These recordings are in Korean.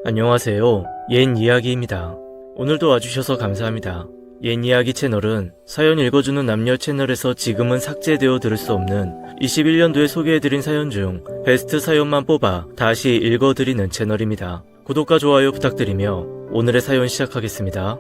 안녕하세요. 옛 이야기입니다. 오늘도 와주셔서 감사합니다. 옛 이야기 채널은 사연 읽어주는 남녀 채널에서 지금은 삭제되어 들을 수 없는 21년도에 소개해드린 사연 중 베스트 사연만 뽑아 다시 읽어드리는 채널입니다. 구독과 좋아요 부탁드리며 오늘의 사연 시작하겠습니다.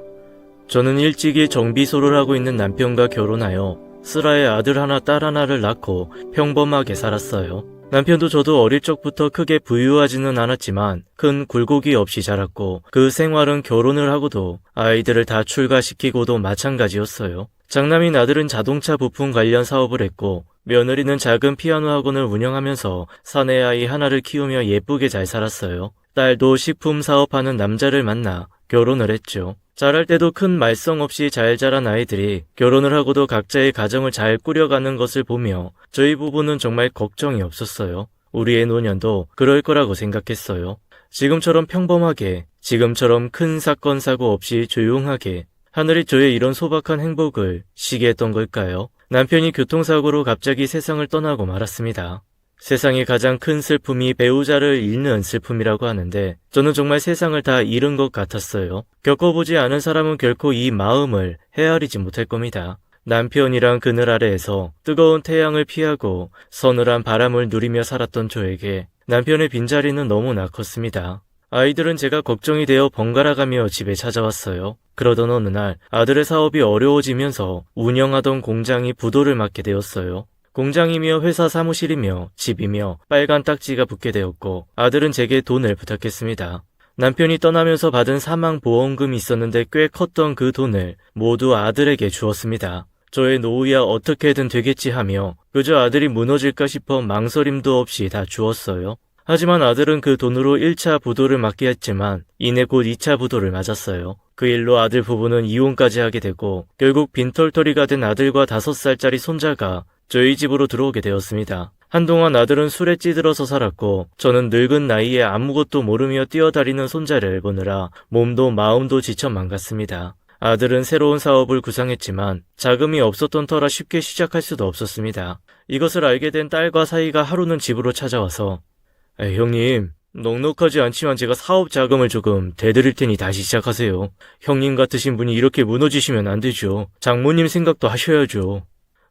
저는 일찍이 정비소를 하고 있는 남편과 결혼하여 슬아의 아들 하나 딸 하나를 낳고 평범하게 살았어요. 남편도 저도 어릴 적부터 크게 부유하지는 않았지만 큰 굴곡이 없이 자랐고 그 생활은 결혼을 하고도 아이들을 다 출가시키고도 마찬가지였어요. 장남인 아들은 자동차 부품 관련 사업을 했고 며느리는 작은 피아노 학원을 운영하면서 사내 아이 하나를 키우며 예쁘게 잘 살았어요. 딸도 식품 사업하는 남자를 만나 결혼을 했죠. 자랄 때도 큰 말썽 없이 잘 자란 아이들이 결혼을 하고도 각자의 가정을 잘 꾸려가는 것을 보며 저희 부부는 정말 걱정이 없었어요. 우리의 노년도 그럴 거라고 생각했어요. 지금처럼 평범하게, 지금처럼 큰 사건 사고 없이 조용하게 하늘이 저의 이런 소박한 행복을 시게 했던 걸까요? 남편이 교통사고로 갑자기 세상을 떠나고 말았습니다. 세상의 가장 큰 슬픔이 배우자를 잃는 슬픔이라고 하는데 저는 정말 세상을 다 잃은 것 같았어요. 겪어보지 않은 사람은 결코 이 마음을 헤아리지 못할 겁니다. 남편이랑 그늘 아래에서 뜨거운 태양을 피하고 서늘한 바람을 누리며 살았던 저에게 남편의 빈자리는 너무나 컸습니다. 아이들은 제가 걱정이 되어 번갈아가며 집에 찾아왔어요. 그러던 어느 날 아들의 사업이 어려워지면서 운영하던 공장이 부도를 맞게 되었어요. 공장이며 회사 사무실이며 집이며 빨간 딱지가 붙게 되었고 아들은 제게 돈을 부탁했습니다. 남편이 떠나면서 받은 사망보험금이 있었는데 꽤 컸던 그 돈을 모두 아들에게 주었습니다. 저의 노후야 어떻게든 되겠지 하며 그저 아들이 무너질까 싶어 망설임도 없이 다 주었어요. 하지만 아들은 그 돈으로 1차 부도를 맞게 했지만 이내 곧 2차 부도를 맞았어요. 그 일로 아들 부부는 이혼까지 하게 되고 결국 빈털터리가 된 아들과 5살짜리 손자가 저희 집으로 들어오게 되었습니다. 한동안 아들은 술에 찌들어서 살았고 저는 늙은 나이에 아무것도 모르며 뛰어다니는 손자를 보느라 몸도 마음도 지쳐 망갔습니다. 아들은 새로운 사업을 구상했지만 자금이 없었던 터라 쉽게 시작할 수도 없었습니다. 이것을 알게 된 딸과 사이가 하루는 집으로 찾아와서 형님, 넉넉하지 않지만 제가 사업 자금을 조금 대드릴 테니 다시 시작하세요. 형님 같으신 분이 이렇게 무너지시면 안 되죠. 장모님 생각도 하셔야죠.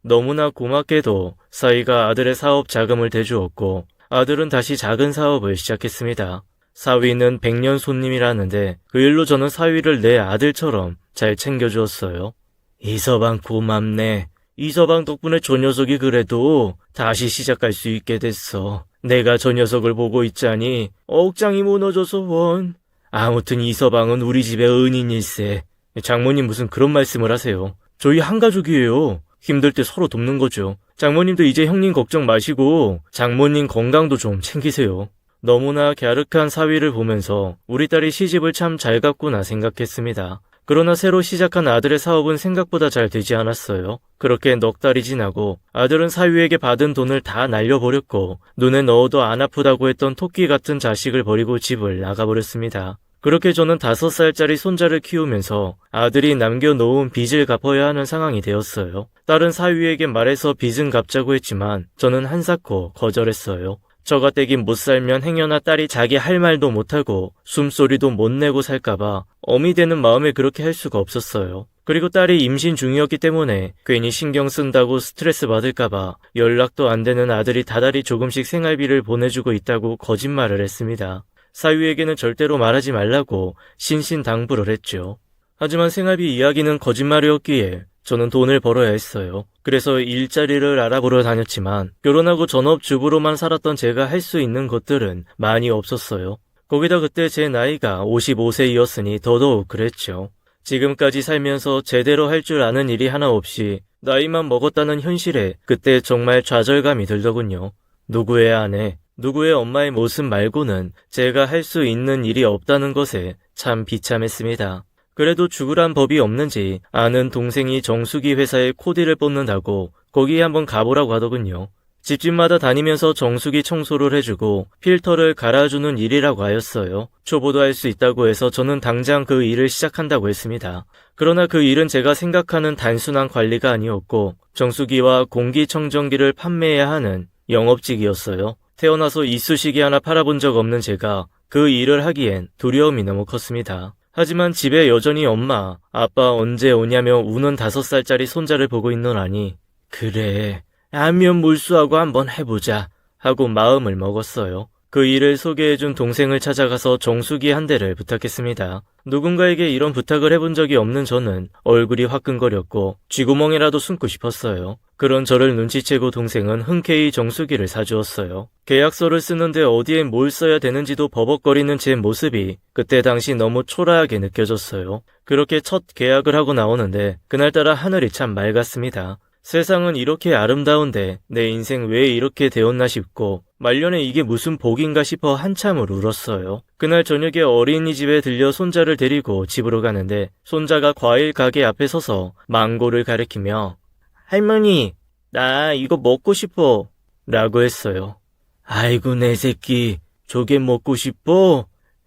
너무나 고맙게도 사위가 아들의 사업 자금을 대주었고 아들은 다시 작은 사업을 시작했습니다. 사위는 100년 손님이라는데 그 일로 저는 사위를 내 아들처럼 잘 챙겨주었어요. 이서방 고맙네. 이서방 덕분에 저 녀석이 그래도 다시 시작할 수 있게 됐어. 내가 저 녀석을 보고 있자니 억장이 무너져서 원. 아무튼 이서방은 우리 집의 은인일세. 장모님 무슨 그런 말씀을 하세요. 저희 한 가족이에요. 힘들 때 서로 돕는 거죠. 장모님도 이제 형님 걱정 마시고 장모님 건강도 좀 챙기세요. 너무나 갸륵한 사위를 보면서 우리 딸이 시집을 참 잘 갔구나 생각했습니다. 그러나 새로 시작한 아들의 사업은 생각보다 잘 되지 않았어요. 그렇게 넉 달이 지나고 아들은 사위에게 받은 돈을 다 날려버렸고 눈에 넣어도 안 아프다고 했던 토끼 같은 자식을 버리고 집을 나가버렸습니다. 그렇게 저는 5살짜리 손자를 키우면서 아들이 남겨놓은 빚을 갚아야 하는 상황이 되었어요. 딸은 사위에게 말해서 빚은 갚자고 했지만 저는 한사코 거절했어요. 저가댁인 못 살면 행여나 딸이 자기 할 말도 못하고 숨소리도 못 내고 살까봐 어미 되는 마음에 그렇게 할 수가 없었어요. 그리고 딸이 임신 중이었기 때문에 괜히 신경 쓴다고 스트레스 받을까봐 연락도 안 되는 아들이 다달이 조금씩 생활비를 보내주고 있다고 거짓말을 했습니다. 사위에게는 절대로 말하지 말라고 신신당부를 했죠. 하지만 생활비 이야기는 거짓말이었기에 저는 돈을 벌어야 했어요. 그래서 일자리를 알아보러 다녔지만 결혼하고 전업주부로만 살았던 제가 할 수 있는 것들은 많이 없었어요. 거기다 그때 제 나이가 55세이었으니 더더욱 그랬죠. 지금까지 살면서 제대로 할 줄 아는 일이 하나 없이 나이만 먹었다는 현실에 그때 정말 좌절감이 들더군요. 누구의 아내, 누구의 엄마의 모습 말고는 제가 할 수 있는 일이 없다는 것에 참 비참했습니다. 그래도 죽으란 법이 없는지 아는 동생이 정수기 회사에 코디를 뽑는다고 거기에 한번 가보라고 하더군요. 집집마다 다니면서 정수기 청소를 해주고 필터를 갈아주는 일이라고 하였어요. 초보도 할 수 있다고 해서 저는 당장 그 일을 시작한다고 했습니다. 그러나 그 일은 제가 생각하는 단순한 관리가 아니었고 정수기와 공기청정기를 판매해야 하는 영업직이었어요. 태어나서 이쑤시개 하나 팔아본 적 없는 제가 그 일을 하기엔 두려움이 너무 컸습니다. 하지만 집에 여전히 엄마, 아빠 언제 오냐며 우는 5살짜리 손자를 보고 있노라니 그래, 안면 몰수하고 한번 해보자 하고 마음을 먹었어요. 그 일을 소개해준 동생을 찾아가서 정수기 한 대를 부탁했습니다. 누군가에게 이런 부탁을 해본 적이 없는 저는 얼굴이 화끈거렸고 쥐구멍이라도 숨고 싶었어요. 그런 저를 눈치채고 동생은 흔쾌히 정수기를 사주었어요. 계약서를 쓰는데 어디에 뭘 써야 되는지도 버벅거리는 제 모습이 그때 당시 너무 초라하게 느껴졌어요. 그렇게 첫 계약을 하고 나오는데 그날따라 하늘이 참 맑았습니다. 세상은 이렇게 아름다운데 내 인생 왜 이렇게 되었나 싶고 말년에 이게 무슨 복인가 싶어 한참을 울었어요. 그날 저녁에 어린이집에 들려 손자를 데리고 집으로 가는데 손자가 과일 가게 앞에 서서 망고를 가리키며 할머니, 나 이거 먹고 싶어 라고 했어요. 아이고 내 새끼, 저게 먹고 싶어?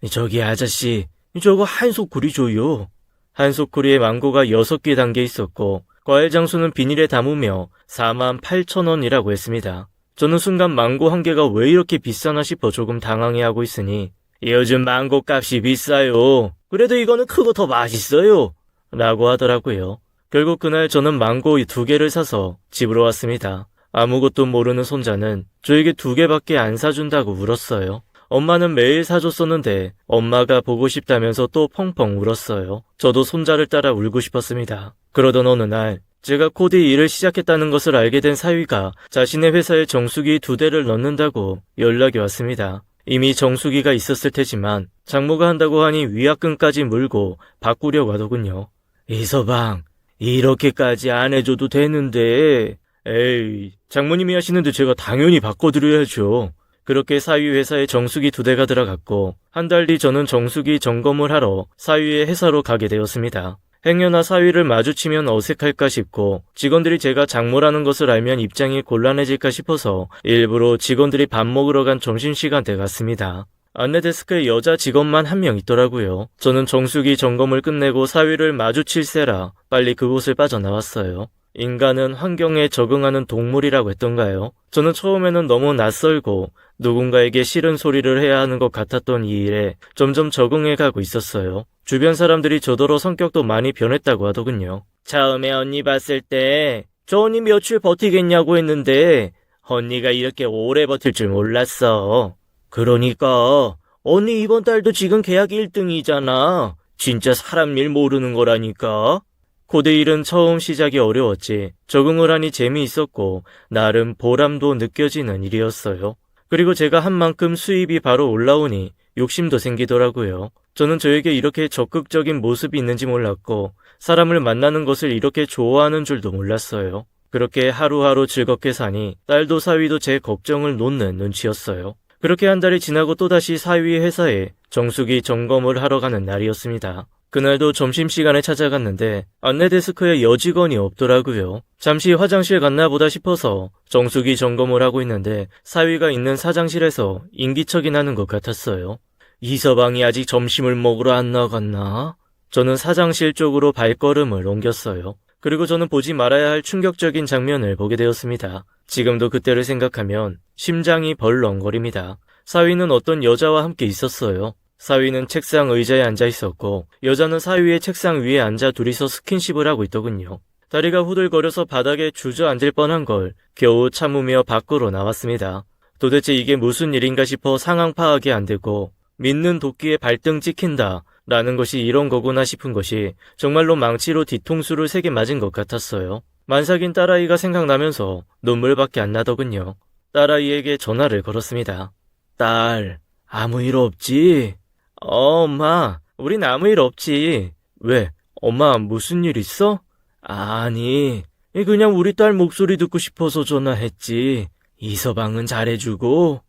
저기 아저씨, 저거 한 소쿠리 줘요. 한 소쿠리에 망고가 6개 담겨 있었고 과일 장수는 비닐에 담으며 48,000원이라고 했습니다. 저는 순간 망고 한 개가 왜 이렇게 비싸나 싶어 조금 당황해하고 있으니 요즘 망고 값이 비싸요. 그래도 이거는 크고 더 맛있어요. 라고 하더라고요. 결국 그날 저는 망고 2개를 사서 집으로 왔습니다. 아무것도 모르는 손자는 저에게 2개밖에 안 사준다고 울었어요. 엄마는 매일 사줬었는데 엄마가 보고 싶다면서 또 펑펑 울었어요. 저도 손자를 따라 울고 싶었습니다. 그러던 어느 날 제가 코디 일을 시작했다는 것을 알게 된 사위가 자신의 회사에 정수기 2대를 넣는다고 연락이 왔습니다. 이미 정수기가 있었을 테지만 장모가 한다고 하니 위약금까지 물고 바꾸려고 하더군요. 이서방, 이렇게까지 안 해줘도 되는데. 에이, 장모님이 하시는데 제가 당연히 바꿔드려야죠. 그렇게 사위 회사에 정수기 2대가 들어갔고 한 달 뒤 저는 정수기 점검을 하러 사위의 회사로 가게 되었습니다. 행여나 사위를 마주치면 어색할까 싶고 직원들이 제가 장모라는 것을 알면 입장이 곤란해질까 싶어서 일부러 직원들이 밥 먹으러 간 점심시간대 갔습니다. 안내데스크에 여자 직원만 1명 있더라고요. 저는 정수기 점검을 끝내고 사위를 마주칠세라 빨리 그곳을 빠져나왔어요. 인간은 환경에 적응하는 동물이라고 했던가요? 저는 처음에는 너무 낯설고 누군가에게 싫은 소리를 해야 하는 것 같았던 이 일에 점점 적응해가고 있었어요. 주변 사람들이 저더러 성격도 많이 변했다고 하더군요. 처음에 언니 봤을 때 저 언니 며칠 버티겠냐고 했는데 언니가 이렇게 오래 버틸 줄 몰랐어. 그러니까 언니 이번 달도 지금 계약 1등이잖아. 진짜 사람 일 모르는 거라니까. 코드 일은 처음 시작이 어려웠지 적응을 하니 재미있었고 나름 보람도 느껴지는 일이었어요. 그리고 제가 한 만큼 수입이 바로 올라오니 욕심도 생기더라고요. 저는 저에게 이렇게 적극적인 모습이 있는지 몰랐고 사람을 만나는 것을 이렇게 좋아하는 줄도 몰랐어요. 그렇게 하루하루 즐겁게 사니 딸도 사위도 제 걱정을 놓는 눈치였어요. 그렇게 한 달이 지나고 또다시 사위 회사에 정수기 점검을 하러 가는 날이었습니다. 그날도 점심시간에 찾아갔는데 안내데스크에 여직원이 없더라고요. 잠시 화장실 갔나 보다 싶어서 정수기 점검을 하고 있는데 사위가 있는 사장실에서 인기척이 나는 것 같았어요. 이서방이 아직 점심을 먹으러 안 나갔나? 저는 사장실 쪽으로 발걸음을 옮겼어요. 그리고 저는 보지 말아야 할 충격적인 장면을 보게 되었습니다. 지금도 그때를 생각하면 심장이 벌렁거립니다. 사위는 어떤 여자와 함께 있었어요. 사위는 책상 의자에 앉아 있었고 여자는 사위의 책상 위에 앉아 둘이서 스킨십을 하고 있더군요. 다리가 후들거려서 바닥에 주저앉을 뻔한 걸 겨우 참으며 밖으로 나왔습니다. 도대체 이게 무슨 일인가 싶어 상황 파악이 안 되고 믿는 도끼에 발등 찍힌다 라는 것이 이런 거구나 싶은 것이 정말로 망치로 뒤통수를 3개 맞은 것 같았어요. 만삭인 딸아이가 생각나면서 눈물밖에 안 나더군요. 딸아이에게 전화를 걸었습니다. 딸, 아무 일 없지? 엄마, 우린 아무 일 없지. 왜? 엄마 무슨 일 있어? 아니, 그냥 우리 딸 목소리 듣고 싶어서 전화했지. 이서방은 잘해주고.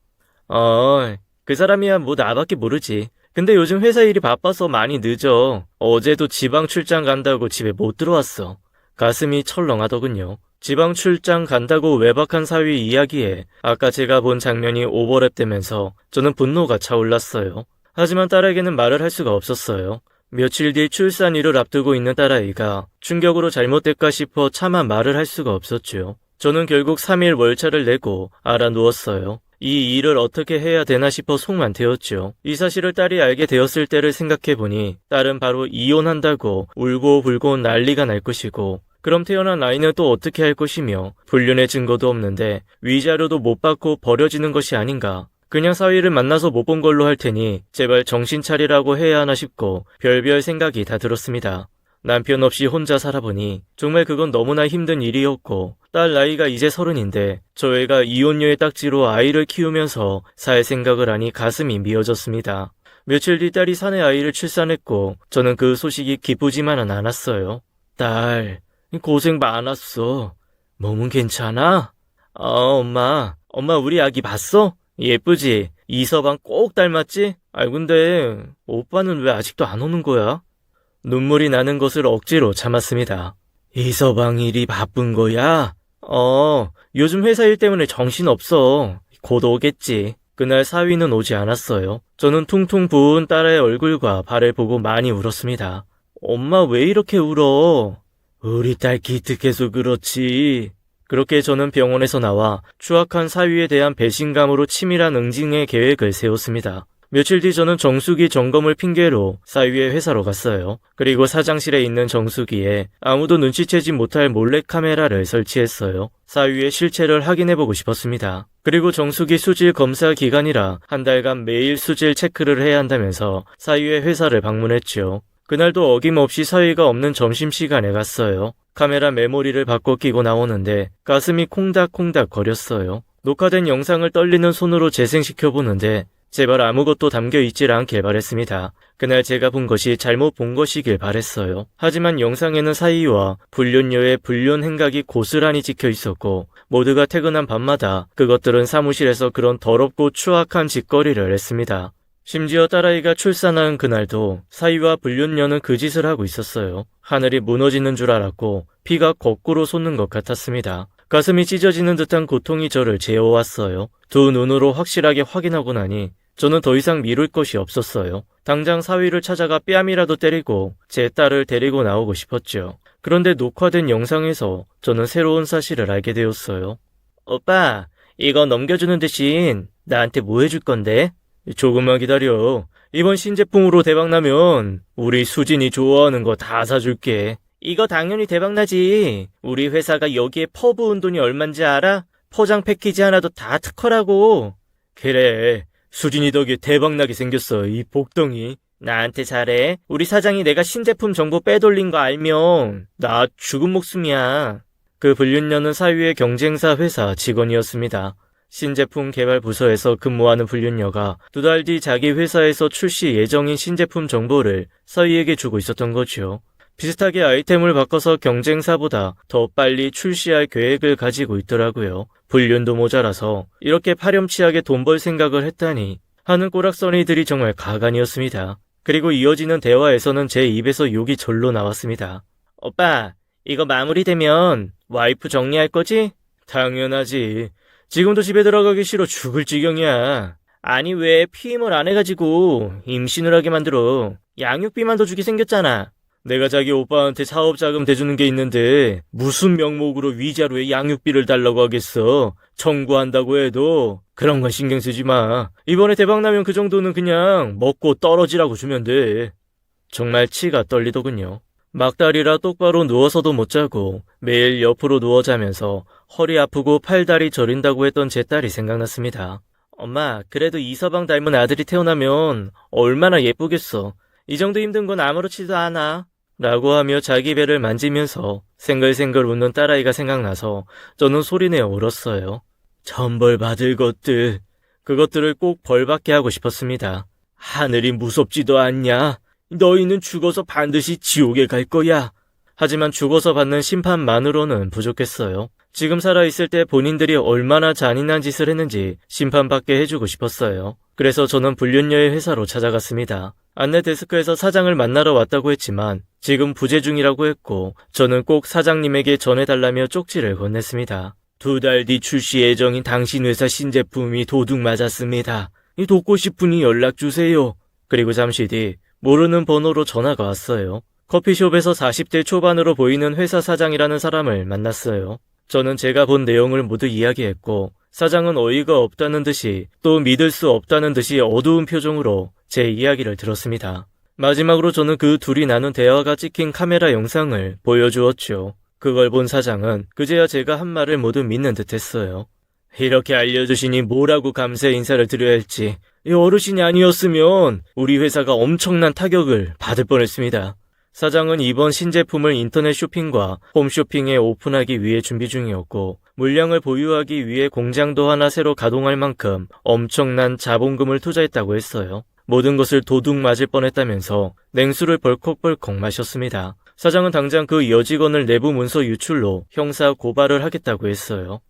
그 사람이야 뭐 나밖에 모르지. 근데 요즘 회사 일이 바빠서 많이 늦어. 어제도 지방 출장 간다고 집에 못 들어왔어. 가슴이 철렁하더군요. 지방 출장 간다고 외박한 사위 이야기에 아까 제가 본 장면이 오버랩되면서 저는 분노가 차올랐어요. 하지만 딸에게는 말을 할 수가 없었어요. 며칠 뒤 출산일을 앞두고 있는 딸아이가 충격으로 잘못될까 싶어 차마 말을 할 수가 없었죠. 저는 결국 3일 월차를 내고 알아누웠어요. 이 일을 어떻게 해야 되나 싶어 속만 태웠죠. 이 사실을 딸이 알게 되었을 때를 생각해보니 딸은 바로 이혼한다고 울고 불고 난리가 날 것이고, 그럼 태어난 아이는 또 어떻게 할 것이며 불륜의 증거도 없는데 위자료도 못 받고 버려지는 것이 아닌가. 그냥 사위를 만나서 못 본 걸로 할 테니 제발 정신 차리라고 해야 하나 싶고 별별 생각이 다 들었습니다. 남편 없이 혼자 살아보니 정말 그건 너무나 힘든 일이었고, 딸 나이가 이제 30인데 저 애가 이혼녀의 딱지로 아이를 키우면서 살 생각을 하니 가슴이 미어졌습니다. 며칠 뒤 딸이 사내 아이를 출산했고 저는 그 소식이 기쁘지만은 않았어요. 딸, 고생 많았어. 몸은 괜찮아? 엄마 우리 아기 봤어? 예쁘지? 이서방 꼭 닮았지? 근데 오빠는 왜 아직도 안 오는 거야? 눈물이 나는 것을 억지로 참았습니다. 이서방 일이 바쁜 거야? 요즘 회사 일 때문에 정신없어. 곧 오겠지. 그날 사위는 오지 않았어요. 저는 퉁퉁 부은 딸의 얼굴과 발을 보고 많이 울었습니다. 엄마 왜 이렇게 울어? 우리 딸 기특해서 그렇지. 그렇게 저는 병원에서 나와 추악한 사위에 대한 배신감으로 치밀한 응징의 계획을 세웠습니다. 며칠 뒤 저는 정수기 점검을 핑계로 사위의 회사로 갔어요. 그리고 사장실에 있는 정수기에 아무도 눈치채지 못할 몰래카메라를 설치했어요. 사위의 실체를 확인해보고 싶었습니다. 그리고 정수기 수질 검사 기간이라 한 달간 매일 수질 체크를 해야 한다면서 사위의 회사를 방문했죠. 그날도 어김없이 사위가 없는 점심시간에 갔어요. 카메라 메모리를 바꿔 끼고 나오는데 가슴이 콩닥콩닥 거렸어요. 녹화된 영상을 떨리는 손으로 재생시켜보는데 제발 아무것도 담겨있질 않길 바랬습니다. 그날 제가 본 것이 잘못 본 것이길 바랬어요. 하지만 영상에는 사위와 불륜녀의 불륜 행각이 고스란히 찍혀 있었고 모두가 퇴근한 밤마다 그것들은 사무실에서 그런 더럽고 추악한 짓거리를 했습니다. 심지어 딸아이가 출산한 그날도 사위와 불륜녀는 그 짓을 하고 있었어요. 하늘이 무너지는 줄 알았고 피가 거꾸로 솟는 것 같았습니다. 가슴이 찢어지는 듯한 고통이 저를 재워왔어요. 두 눈으로 확실하게 확인하고 나니 저는 더 이상 미룰 것이 없었어요. 당장 사위를 찾아가 뺨이라도 때리고 제 딸을 데리고 나오고 싶었죠. 그런데 녹화된 영상에서 저는 새로운 사실을 알게 되었어요. 오빠, 이거 넘겨주는 대신 나한테 뭐 해줄 건데? 조금만 기다려. 이번 신제품으로 대박나면 우리 수진이 좋아하는 거 다 사줄게. 이거 당연히 대박나지. 우리 회사가 여기에 퍼부은 돈이 얼만지 알아? 포장 패키지 하나도 다 특허라고. 그래, 수진이 덕에 대박나게 생겼어, 이 복덩이. 나한테 잘해. 우리 사장이 내가 신제품 정보 빼돌린 거 알면 나 죽은 목숨이야. 그 불륜녀는 사위의 경쟁사 회사 직원이었습니다. 신제품 개발 부서에서 근무하는 불륜녀가 2달 뒤 자기 회사에서 출시 예정인 신제품 정보를 사위에게 주고 있었던 거죠. 비슷하게 아이템을 바꿔서 경쟁사보다 더 빨리 출시할 계획을 가지고 있더라고요. 불륜도 모자라서 이렇게 파렴치하게 돈 벌 생각을 했다니 하는 꼬락서니들이 정말 가관이었습니다. 그리고 이어지는 대화에서는 제 입에서 욕이 절로 나왔습니다. 오빠, 이거 마무리되면 와이프 정리할 거지? 당연하지. 지금도 집에 들어가기 싫어 죽을 지경이야. 아니 왜 피임을 안 해가지고 임신을 하게 만들어. 양육비만 더 주게 생겼잖아. 내가 자기 오빠한테 사업자금 대주는 게 있는데 무슨 명목으로 위자료에 양육비를 달라고 하겠어. 청구한다고 해도 그런 건 신경 쓰지 마. 이번에 대박나면 그 정도는 그냥 먹고 떨어지라고 주면 돼. 정말 치가 떨리더군요. 막달이라 똑바로 누워서도 못 자고 매일 옆으로 누워 자면서 허리 아프고 팔다리 저린다고 했던 제 딸이 생각났습니다. 엄마, 그래도 이서방 닮은 아들이 태어나면 얼마나 예쁘겠어. 이 정도 힘든 건 아무렇지도 않아. 라고 하며 자기 배를 만지면서 생글생글 웃는 딸아이가 생각나서 저는 소리내어 울었어요. 천벌 받을 것들, 그것들을 꼭 벌받게 하고 싶었습니다. 하늘이 무섭지도 않냐? 너희는 죽어서 반드시 지옥에 갈 거야. 하지만 죽어서 받는 심판만으로는 부족했어요. 지금 살아있을 때 본인들이 얼마나 잔인한 짓을 했는지 심판받게 해주고 싶었어요. 그래서 저는 불륜녀의 회사로 찾아갔습니다. 안내 데스크에서 사장을 만나러 왔다고 했지만 지금 부재 중이라고 했고 저는 꼭 사장님에게 전해달라며 쪽지를 건넸습니다. 2달 뒤 출시 예정인 당신 회사 신제품이 도둑 맞았습니다. 돕고 싶으니 연락주세요. 그리고 잠시 뒤 모르는 번호로 전화가 왔어요. 커피숍에서 40대 초반으로 보이는 회사 사장이라는 사람을 만났어요. 저는 제가 본 내용을 모두 이야기했고 사장은 어이가 없다는 듯이 또 믿을 수 없다는 듯이 어두운 표정으로 제 이야기를 들었습니다. 마지막으로 저는 그 둘이 나눈 대화가 찍힌 카메라 영상을 보여주었죠. 그걸 본 사장은 그제야 제가 한 말을 모두 믿는 듯 했어요. 이렇게 알려주시니 뭐라고 감사의 인사를 드려야 할지. 이 어르신이 아니었으면 우리 회사가 엄청난 타격을 받을 뻔했습니다. 사장은 이번 신제품을 인터넷 쇼핑과 홈쇼핑에 오픈하기 위해 준비 중이었고 물량을 보유하기 위해 공장도 하나 새로 가동할 만큼 엄청난 자본금을 투자했다고 했어요. 모든 것을 도둑 맞을 뻔했다면서 냉수를 벌컥벌컥 마셨습니다. 사장은 당장 그 여직원을 내부 문서 유출로 형사 고발을 하겠다고 했어요.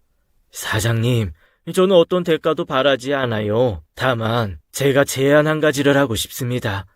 사장님, 저는 어떤 대가도 바라지 않아요. 다만 제가 제안 한 가지를 하고 싶습니다.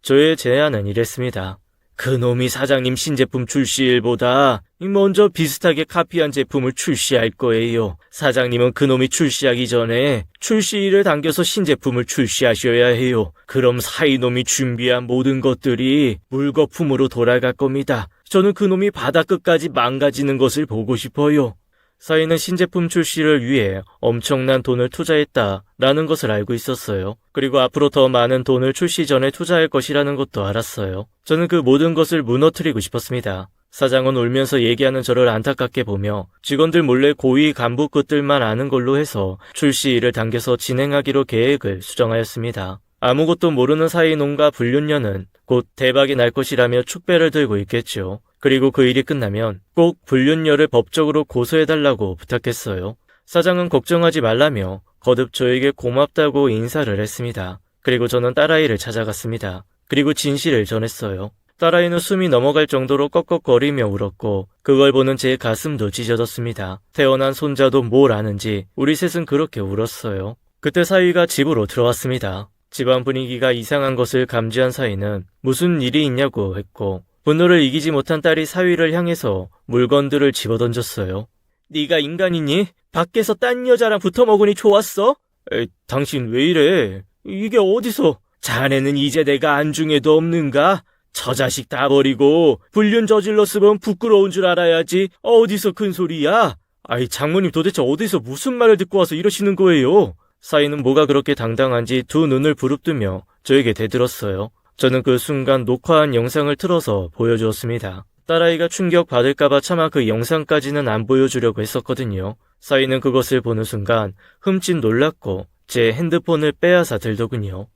저의 제안은 이랬습니다. 그놈이 사장님 신제품 출시일보다 먼저 비슷하게 카피한 제품을 출시할 거예요. 사장님은 그놈이 출시하기 전에 출시일을 당겨서 신제품을 출시하셔야 해요. 그럼 사이놈이 준비한 모든 것들이 물거품으로 돌아갈 겁니다. 저는 그놈이 바다 끝까지 망가지는 것을 보고 싶어요. 사이는 신제품 출시를 위해 엄청난 돈을 투자했다라는 것을 알고 있었어요. 그리고 앞으로 더 많은 돈을 출시 전에 투자할 것이라는 것도 알았어요. 저는 그 모든 것을 무너뜨리고 싶었습니다. 사장은 울면서 얘기하는 저를 안타깝게 보며 직원들 몰래 고위 간부급들만 아는 걸로 해서 출시일을 당겨서 진행하기로 계획을 수정하였습니다. 아무것도 모르는 사이놈과 불륜녀는 곧 대박이 날 것이라며 축배를 들고 있겠죠. 그리고 그 일이 끝나면 꼭 불륜녀를 법적으로 고소해달라고 부탁했어요. 사장은 걱정하지 말라며 거듭 저에게 고맙다고 인사를 했습니다. 그리고 저는 딸아이를 찾아갔습니다. 그리고 진실을 전했어요. 딸아이는 숨이 넘어갈 정도로 꺽꺽거리며 울었고 그걸 보는 제 가슴도 찢어졌습니다. 태어난 손자도 뭘 아는지 우리 셋은 그렇게 울었어요. 그때 사위가 집으로 들어왔습니다. 집안 분위기가 이상한 것을 감지한 사위는 무슨 일이 있냐고 했고 분노를 이기지 못한 딸이 사위를 향해서 물건들을 집어던졌어요. 네가 인간이니? 밖에서 딴 여자랑 붙어먹으니 좋았어? 당신 왜 이래? 이게 어디서? 자네는 이제 내가 안중에도 없는가? 저 자식 다 버리고 불륜 저질렀으면 부끄러운 줄 알아야지. 어디서 큰 소리야? 장모님 도대체 어디서 무슨 말을 듣고 와서 이러시는 거예요? 사위는 뭐가 그렇게 당당한지 두 눈을 부릅뜨며 저에게 대들었어요. 저는 그 순간 녹화한 영상을 틀어서 보여주었습니다. 딸아이가 충격받을까봐 차마 그 영상까지는 안 보여주려고 했었거든요. 사위는 그것을 보는 순간 흠칫 놀랐고 제 핸드폰을 빼앗아 들더군요.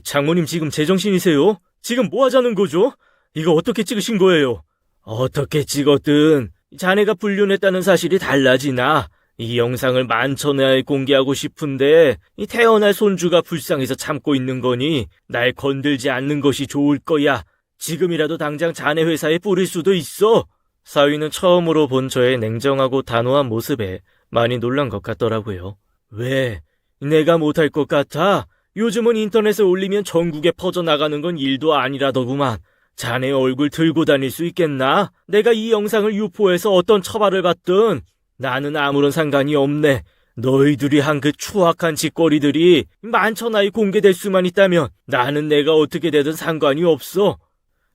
장모님 지금 제정신이세요? 지금 뭐 하자는 거죠? 이거 어떻게 찍으신 거예요? 어떻게 찍었든 자네가 불륜했다는 사실이 달라지나? 이 영상을 만천하에 공개하고 싶은데 태어날 손주가 불쌍해서 참고 있는 거니 날 건들지 않는 것이 좋을 거야. 지금이라도 당장 자네 회사에 뿌릴 수도 있어. 사위는 처음으로 본 저의 냉정하고 단호한 모습에 많이 놀란 것 같더라고요. 왜? 내가 못할 것 같아? 요즘은 인터넷에 올리면 전국에 퍼져나가는 건 일도 아니라더구만. 자네 얼굴 들고 다닐 수 있겠나? 내가 이 영상을 유포해서 어떤 처벌을 받든 나는 아무런 상관이 없네. 너희들이 한 그 추악한 짓거리들이 만천하에 공개될 수만 있다면 나는 내가 어떻게 되든 상관이 없어.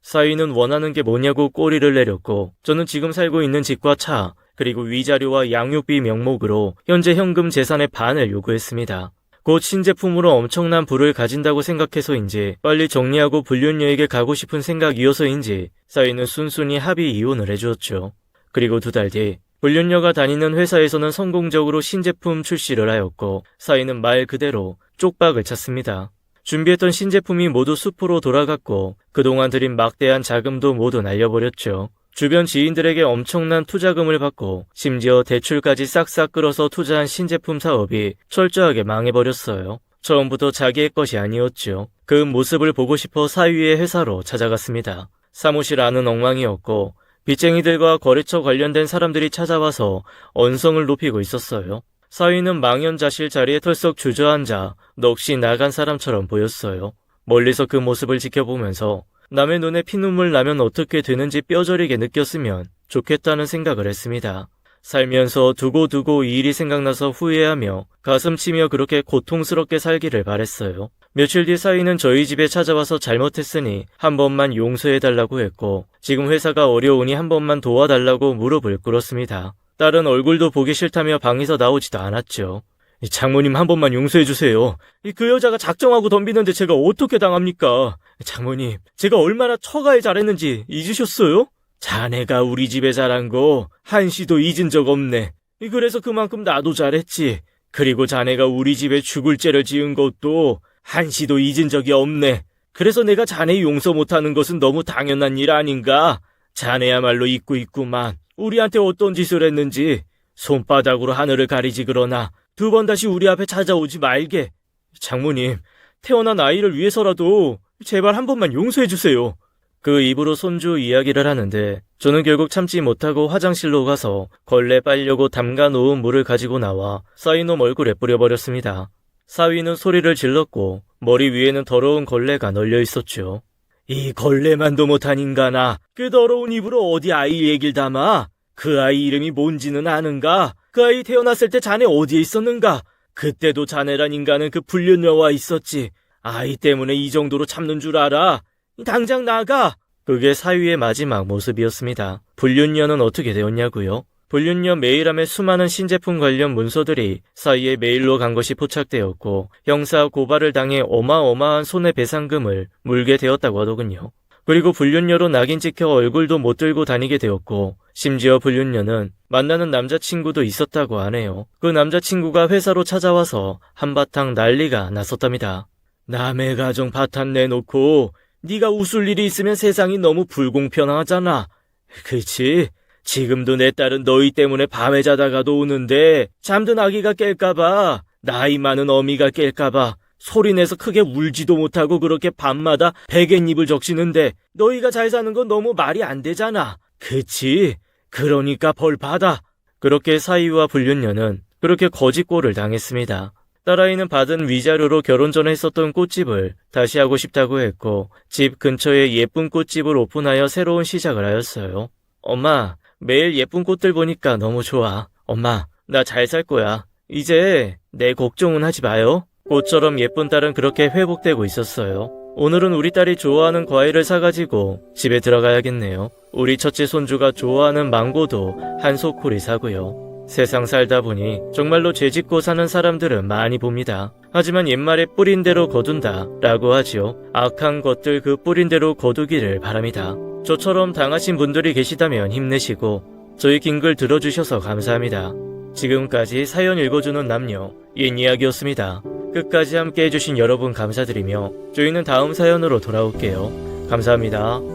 사위는 원하는 게 뭐냐고 꼬리를 내렸고 저는 지금 살고 있는 집과 차 그리고 위자료와 양육비 명목으로 현재 현금 재산의 반을 요구했습니다. 곧 신제품으로 엄청난 부를 가진다고 생각해서인지 빨리 정리하고 불륜녀에게 가고 싶은 생각이어서인지 사위는 순순히 합의 이혼을 해주었죠. 그리고 2달 뒤 불륜녀가 다니는 회사에서는 성공적으로 신제품 출시를 하였고 사위는 말 그대로 쪽박을 찼습니다. 준비했던 신제품이 모두 수포로 돌아갔고 그동안 들인 막대한 자금도 모두 날려버렸죠. 주변 지인들에게 엄청난 투자금을 받고 심지어 대출까지 싹싹 끌어서 투자한 신제품 사업이 철저하게 망해버렸어요. 처음부터 자기의 것이 아니었죠. 그 모습을 보고 싶어 사위의 회사로 찾아갔습니다. 사무실 안은 엉망이었고 빚쟁이들과 거래처 관련된 사람들이 찾아와서 언성을 높이고 있었어요. 사위는 망연자실 자리에 털썩 주저앉아 넋이 나간 사람처럼 보였어요. 멀리서 그 모습을 지켜보면서 남의 눈에 피눈물 나면 어떻게 되는지 뼈저리게 느꼈으면 좋겠다는 생각을 했습니다. 살면서 두고두고 이 일이 생각나서 후회하며 가슴 치며 그렇게 고통스럽게 살기를 바랬어요. 며칠 뒤 사위는 저희 집에 찾아와서 잘못했으니 한 번만 용서해달라고 했고 지금 회사가 어려우니 한 번만 도와달라고 무릎을 꿇었습니다. 딸은 얼굴도 보기 싫다며 방에서 나오지도 않았죠. 장모님 한 번만 용서해주세요. 그 여자가 작정하고 덤비는데 제가 어떻게 당합니까? 장모님, 제가 얼마나 처가에 잘했는지 잊으셨어요? 자네가 우리 집에 잘한 거 한시도 잊은 적 없네. 그래서 그만큼 나도 잘했지. 그리고 자네가 우리 집에 죽을 죄를 지은 것도 한시도 잊은 적이 없네. 그래서 내가 자네 용서 못하는 것은 너무 당연한 일 아닌가? 자네야말로 잊고 있구만. 우리한테 어떤 짓을 했는지. 손바닥으로 하늘을 가리지 그러나 두 번 다시 우리 앞에 찾아오지 말게. 장모님, 태어난 아이를 위해서라도 제발 한 번만 용서해주세요. 그 입으로 손주 이야기를 하는데 저는 결국 참지 못하고 화장실로 가서 걸레 빨려고 담가놓은 물을 가지고 나와 싸이놈 얼굴에 뿌려버렸습니다. 싸위는 소리를 질렀고 머리 위에는 더러운 걸레가 널려 있었죠. 이 걸레만도 못한 인간아, 그 더러운 입으로 어디 아이 얘길 담아? 그 아이 이름이 뭔지는 아는가? 그 아이 태어났을 때 자네 어디에 있었는가? 그때도 자네란 인간은 그 불륜녀와 있었지. 아이 때문에 이 정도로 참는 줄 알아? 당장 나가! 그게 사위의 마지막 모습이었습니다. 불륜녀는 어떻게 되었냐고요? 불륜녀 메일함에 수많은 신제품 관련 문서들이 사위의 메일로 간 것이 포착되었고 형사 고발을 당해 어마어마한 손해배상금을 물게 되었다고 하더군요. 그리고 불륜녀로 낙인 찍혀 얼굴도 못 들고 다니게 되었고 심지어 불륜녀는 만나는 남자친구도 있었다고 하네요. 그 남자친구가 회사로 찾아와서 한바탕 난리가 났었답니다. 남의 가정 파탄 내놓고 네가 웃을 일이 있으면 세상이 너무 불공평하잖아. 그치? 지금도 내 딸은 너희 때문에 밤에 자다가도 우는데 잠든 아기가 깰까봐, 나이 많은 어미가 깰까봐 소리내서 크게 울지도 못하고 그렇게 밤마다 베갯잎을 적시는데 너희가 잘 사는 건 너무 말이 안 되잖아. 그치? 그러니까 벌 받아. 그렇게 사위와 불륜녀는 그렇게 거짓골을 당했습니다. 딸아이는 받은 위자료로 결혼 전에 했었던 꽃집을 다시 하고 싶다고 했고 집 근처에 예쁜 꽃집을 오픈하여 새로운 시작을 하였어요. 엄마, 매일 예쁜 꽃들 보니까 너무 좋아. 엄마, 나 잘 살 거야. 이제 내 걱정은 하지 마요. 꽃처럼 예쁜 딸은 그렇게 회복되고 있었어요. 오늘은 우리 딸이 좋아하는 과일을 사가지고 집에 들어가야겠네요. 우리 첫째 손주가 좋아하는 망고도 한 소쿠리 사고요. 세상 살다 보니 정말로 죄짓고 사는 사람들은 많이 봅니다. 하지만 옛말에 뿌린 대로 거둔다 라고 하지요. 악한 것들 그 뿌린 대로 거두기를 바랍니다. 저처럼 당하신 분들이 계시다면 힘내시고 저희 긴 글 들어주셔서 감사합니다. 지금까지 사연 읽어주는 남녀 옛 이야기였습니다. 끝까지 함께 해주신 여러분 감사드리며 저희는 다음 사연으로 돌아올게요. 감사합니다.